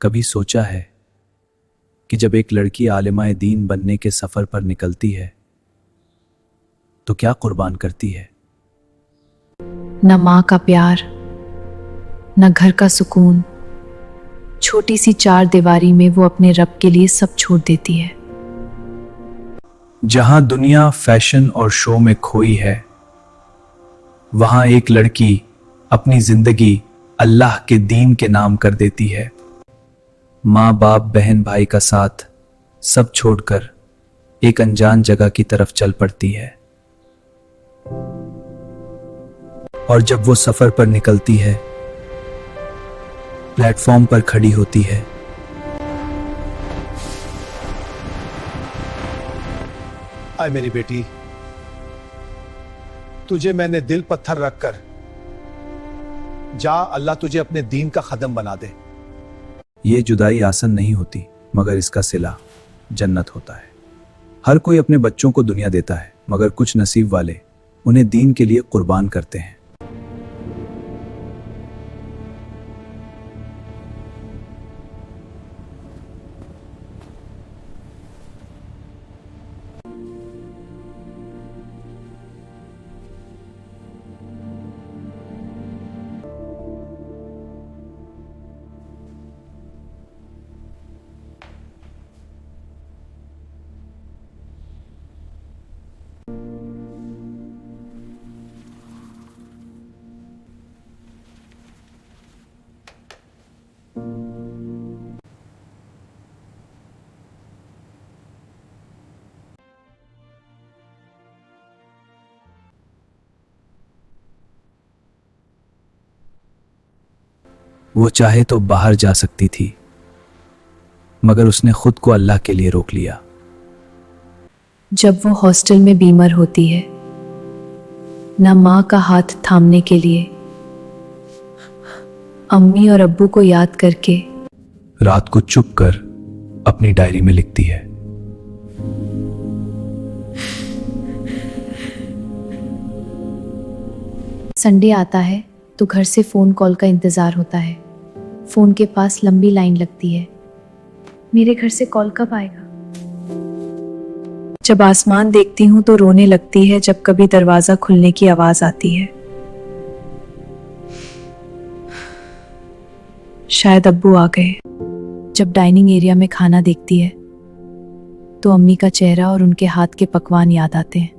کبھی سوچا ہے کہ جب ایک لڑکی عالمہ دین بننے کے سفر پر نکلتی ہے تو کیا قربان کرتی ہے؟ نہ ماں کا پیار، نہ گھر کا سکون، چھوٹی سی چار دیواری میں وہ اپنے رب کے لیے سب چھوڑ دیتی ہے۔ جہاں دنیا فیشن اور شو میں کھوئی ہے، وہاں ایک لڑکی اپنی زندگی اللہ کے دین کے نام کر دیتی ہے۔ ماں باپ بہن بھائی کا ساتھ سب چھوڑ کر ایک انجان جگہ کی طرف چل پڑتی ہے، اور جب وہ سفر پر نکلتی ہے، پلیٹ فارم پر کھڑی ہوتی ہے، اے میری بیٹی، تجھے میں نے دل پتھر رکھ کر جا، اللہ تجھے اپنے دین کا خادم بنا دے۔ یہ جدائی آسان نہیں ہوتی، مگر اس کا صلہ جنت ہوتا ہے۔ ہر کوئی اپنے بچوں کو دنیا دیتا ہے، مگر کچھ نصیب والے انہیں دین کے لیے قربان کرتے ہیں۔ وہ چاہے تو باہر جا سکتی تھی، مگر اس نے خود کو اللہ کے لیے روک لیا۔ جب وہ ہاسٹل میں بیمار ہوتی ہے، نہ ماں کا ہاتھ تھامنے کے لیے، امی اور ابو کو یاد کر کے رات کو چپ کر اپنی ڈائری میں لکھتی ہے، سنڈے آتا ہے تو گھر سے فون کال کا انتظار ہوتا ہے۔ فون کے پاس لمبی لائن لگتی ہے، میرے گھر سے کال کب آئے گا؟ جب آسمان دیکھتی ہوں تو رونے لگتی ہے جب کبھی دروازہ کھلنے کی آواز آتی ہے۔ شاید ابو آ گئے۔ جب ڈائننگ ایریا میں کھانا دیکھتی ہے تو امی کا چہرہ اور ان کے ہاتھ کے پکوان یاد آتے ہیں۔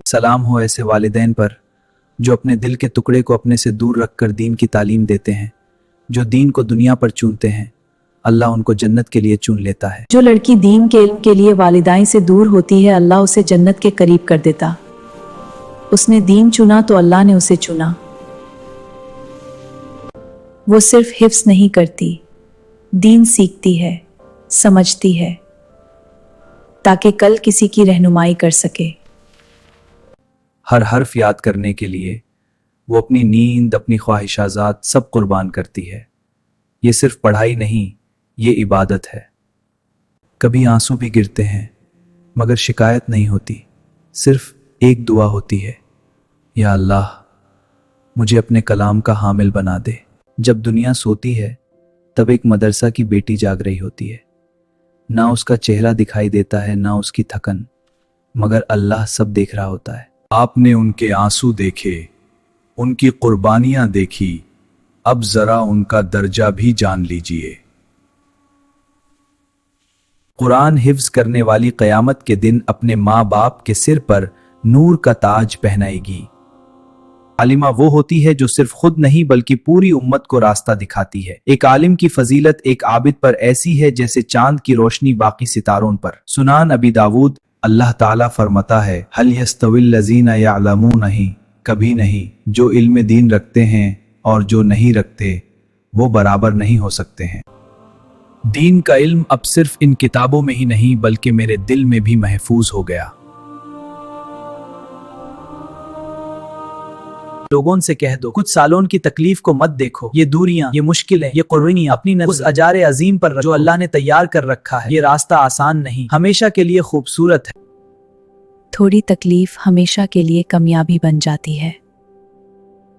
سلام ہو ایسے والدین پر جو اپنے دل کے ٹکڑے کو اپنے سے دور رکھ کر دین کی تعلیم دیتے ہیں، جو دین کو دنیا پر چنتے ہیں، اللہ ان کو جنت کے لیے چن لیتا ہے۔ جو لڑکی دین کے علم کے لیے والدین سے دور ہوتی ہے، اللہ اسے جنت کے قریب کر دیتا۔ اس نے دین چنا تو اللہ نے اسے چنا۔ وہ صرف حفظ نہیں کرتی، دین سیکھتی ہے، سمجھتی ہے، تاکہ کل کسی کی رہنمائی کر سکے۔ ہر حرف یاد کرنے کے لیے وہ اپنی نیند، اپنی خواہشات سب قربان کرتی ہے۔ یہ صرف پڑھائی نہیں، یہ عبادت ہے۔ کبھی آنسو بھی گرتے ہیں، مگر شکایت نہیں ہوتی، صرف ایک دعا ہوتی ہے، یا اللہ مجھے اپنے کلام کا حامل بنا دے۔ جب دنیا سوتی ہے تب ایک مدرسہ کی بیٹی جاگ رہی ہوتی ہے، نہ اس کا چہرہ دکھائی دیتا ہے، نہ اس کی تھکن، مگر اللہ سب دیکھ رہا ہوتا ہے۔ آپ نے ان کے آنسو دیکھے، ان کی قربانیاں دیکھی، اب ذرا ان کا درجہ بھی جان لیجئے۔ قرآن حفظ کرنے والی قیامت کے دن اپنے ماں باپ کے سر پر نور کا تاج پہنائے گی۔ عالمہ وہ ہوتی ہے جو صرف خود نہیں بلکہ پوری امت کو راستہ دکھاتی ہے۔ ایک عالم کی فضیلت ایک عابد پر ایسی ہے جیسے چاند کی روشنی باقی ستاروں پر۔ سنن ابی داؤد، اللہ تعالیٰ فرماتا ہے، هل يستوي الذين يعلمون، کبھی نہیں، جو علم دین رکھتے ہیں اور جو نہیں رکھتے وہ برابر نہیں ہو سکتے ہیں۔ دین کا علم اب صرف ان کتابوں میں ہی نہیں بلکہ میرے دل میں بھی محفوظ ہو گیا۔ لوگوں سے کہہ دو، کچھ سالوں کی تکلیف کو مت دیکھو، یہ دوریاں، یہ مشکلیں، یہ قربانیاں اپنی اس اجار عظیم پر جو اللہ نے تیار کر رکھا ہے۔ یہ راستہ آسان نہیں، ہمیشہ کے لیے خوبصورت ہے۔ تھوڑی تکلیف ہمیشہ کے لیے کامیابی بن جاتی ہے۔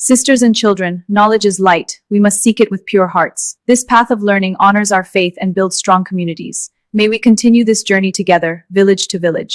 Sisters and children, knowledge is light. We must seek it with pure hearts. This path of learning honors our faith and builds strong communities. May we continue this journey together, village to village.